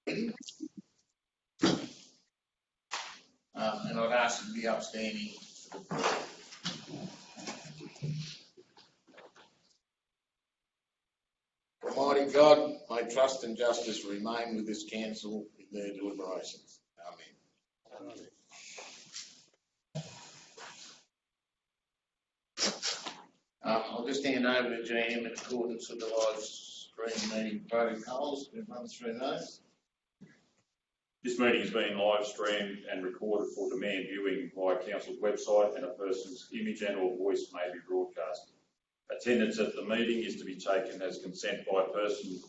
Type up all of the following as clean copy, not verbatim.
And I'd ask you to be upstanding. Almighty God, may trust and justice remain with this council in their deliberations. Amen. I'll just hand over to GM in accordance with the live stream meeting protocols. We'll run through those. This meeting is being live streamed and recorded for demand viewing via council's website, and a person's image and or voice may be broadcast. Attendance at the meeting is to be taken as consent by a person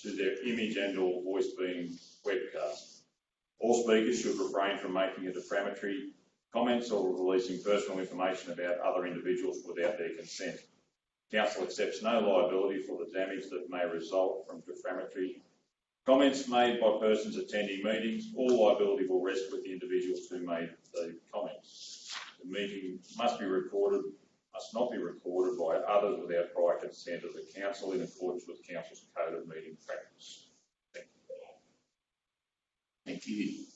to their image and or voice being webcast. All speakers should refrain from making a defamatory comments or releasing personal information about other individuals without their consent. Council accepts no liability for the damage that may result from defamatory comments made by persons attending meetings. All liability will rest with the individuals who made the comments. The meeting must not be recorded by others without prior consent of the council in accordance with council's code of meeting practice. Thank you.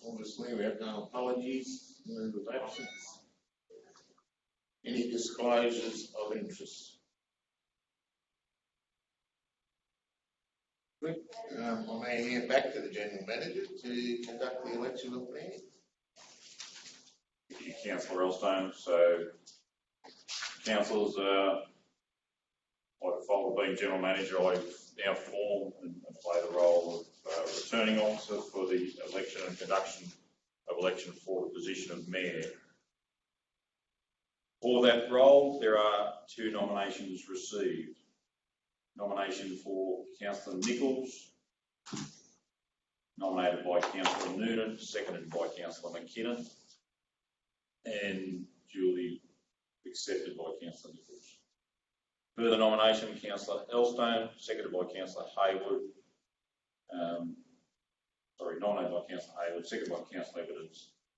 Obviously, we have no apologies in lieu of absence. Any disclosures of interest? Good. I'll hand back to the General Manager to conduct the election of planning. Thank you, Councillor Elstone. So, councillors, by default of being General Manager, I now form and play the role of returning officer for the election and conduction of election for the position of Mayor. For that role, there are 2 nominations received. Nomination for Councillor Nichols, nominated by Councillor Noonan, seconded by Councillor McKinnon, and duly accepted by Councillor Nichols. Further nomination, Councillor Elstone, seconded by Councillor Hayward. Nominated by Councillor Hayward, seconded by Councillor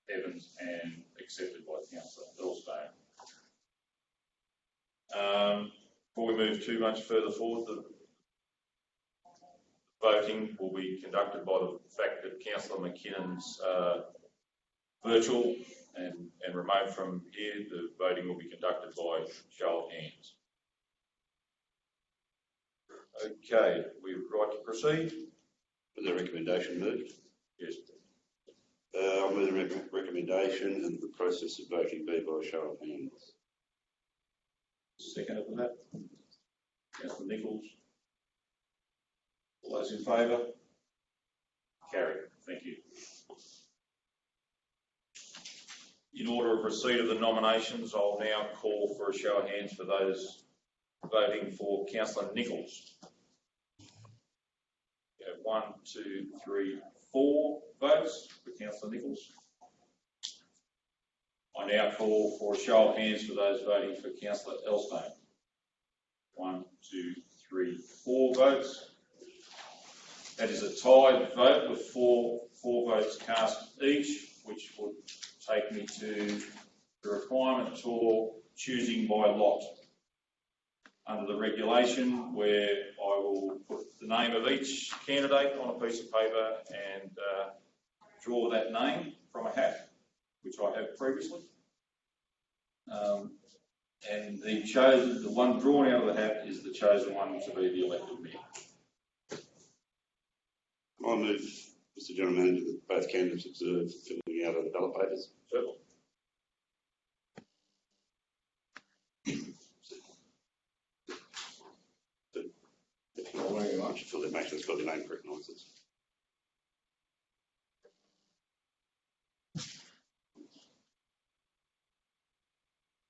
Evans, and accepted by Councillor Elstone. Before we move too much further forward, the voting will be conducted by the fact that Councillor McKinnon's virtual and remote from here. The voting will be conducted by show of hands. Okay, we're right to proceed. With the recommendation moved? Yes. I'll move the recommendation and the process of voting be by show of hands. Second of that, Councillor Nichols. All those in favour? Carried. Thank you. In order of receipt of the nominations, I'll now call for a show of hands for those voting for Councillor Nichols. We have 1, 2, 3, 4 votes for Councillor Nichols. I now call for a show of hands for those voting for Councillor Elstone. 1, 2, 3, 4 votes. That is a tied vote with four votes cast each, which would take me to the requirement for choosing by lot. Under the regulation, where I will put the name of each candidate on a piece of paper and draw that name from a hat, which I have previously. And the one drawn out of the hat is the chosen one to be the elected mayor. I move, Mr. General Manager, that both candidates observe filling out of the ballot papers. Certainly. I should fill their make sure it's got their name correct nonsense.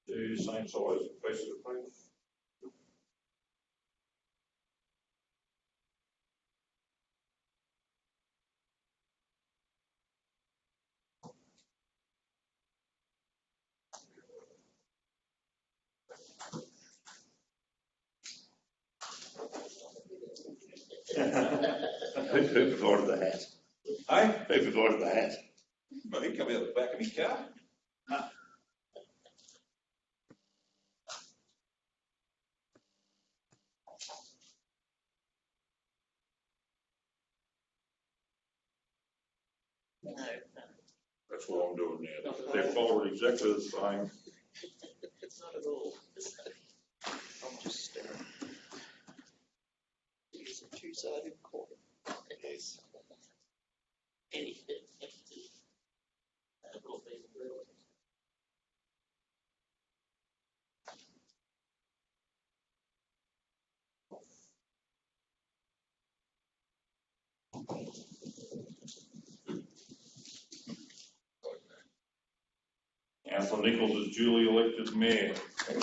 Do the same size pieces of paper. Who provided the hat? Hey? Who provided the hat? I think come out the back of my car. No, That's what I'm doing now. Not at They're all. following exactly the same. it's not at all. I'm just use a two-sided coin. Yes. Anything. That will be real. Councillor Nichols is duly elected mayor. I'd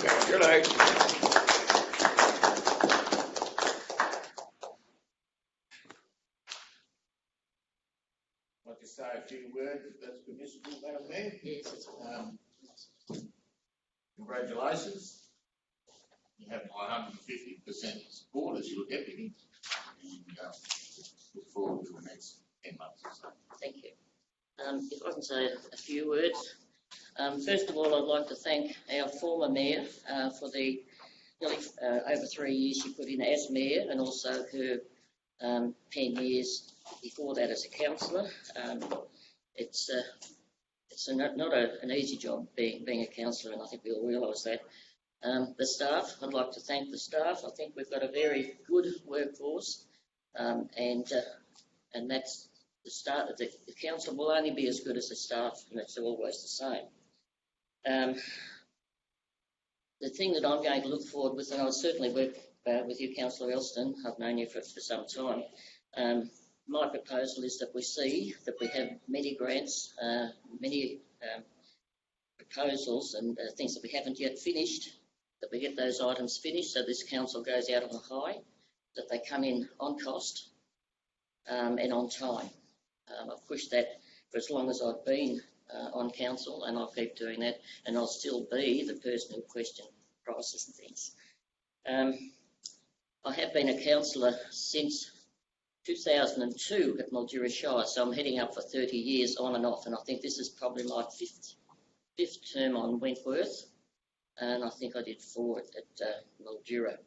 like to say a few words, if that's permissible, Madam Mayor. Yes, it's all. Congratulations. You have my 150% support as your deputy. And look forward to the next 10 months or so. Thank you. If I can say a few words. First of all, I'd like to thank our former mayor for the nearly over 3 years she put in as mayor, and also her 10 years before that as a councillor. It's not an easy job being a councillor, and I think we all realise that. The staff, I'd like to thank the staff. I think we've got a very good workforce, and that's the start. The council will only be as good as the staff, and it's always the same. The thing that I'm going to look forward with, and I'll certainly work with you, Councillor Elston, I've known you for some time. My proposal is that we see that we have many grants, many proposals and things that we haven't yet finished, that we get those items finished so this council goes out on a high, that they come in on cost and on time. I've pushed that for as long as I've been on council, and I'll keep doing that, and I'll still be the person who question prices and things. I have been a councillor since 2002 at Mildura Shire, so I'm heading up for 30 years on and off, and I think this is probably my fifth term on Wentworth, and I think I did 4 at Mildura.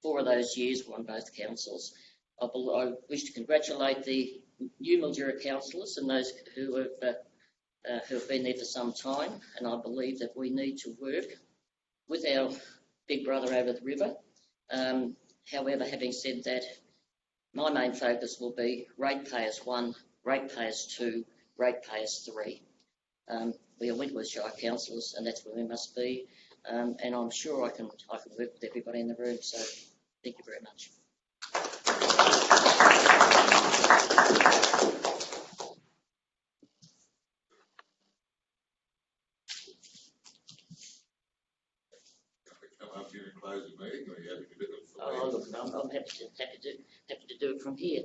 4 of those years were on both councils. I wish to congratulate the new Mildura councillors and those who have been there for some time, and I believe that we need to work with our big brother over the river. However, having said that, my main focus will be ratepayers 1, ratepayers 2, ratepayers 3. We are Wentworth Shire councillors, and that's where we must be. And I'm sure I can work with everybody in the room. So, thank you very much. Come up here and close the meeting, or you happy to do it? Oh, look, I'm happy to do it from here.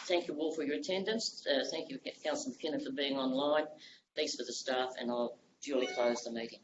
Thank you all for your attendance. Thank you, Councillor McKinnon, for being online. Thanks for the staff, and I'll duly close the meeting.